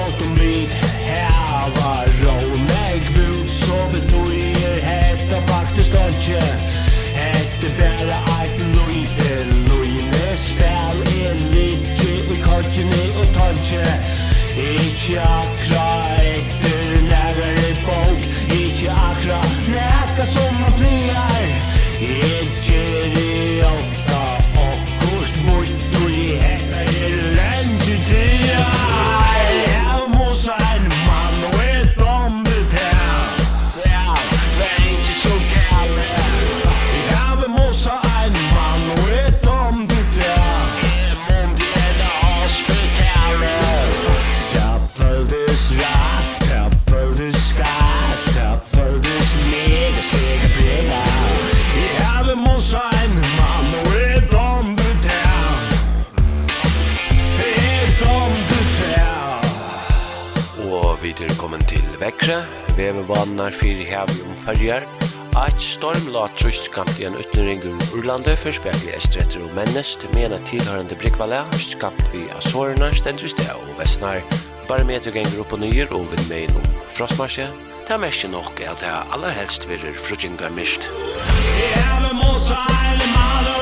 sjålt om vi hava råneg vud så betyr hetta faktisk ikke hette bare eit løyne spel ligge i kortjene og tanke ikke akkurat etter nærere bok ikke akkurat nækka som man pleier ikke det ofta og kurs bort og i hetta lenge til jeg må en mann og et om det her det ikke så gale jeg må en mann og et om det her om det det hospitalet det føltes rart det føltes skarpt det føltes mega sikkert bra jeg må en mann og et om det her et om det her Og vi er kommet til Vekre, vevebaner 4 havi ferger. Et stormla trøstskapt i en utenring Urlandet for spekelig estretter og mennest, med en tilhørende brikkvalle, skapt vi Azorene, stendriste og vestnar. Bare med til ganger opp og nyer og vind med innom frostmarsje. Det er mest nok at det aller helst vil frutjinger mist. Jeg vil mosa en mann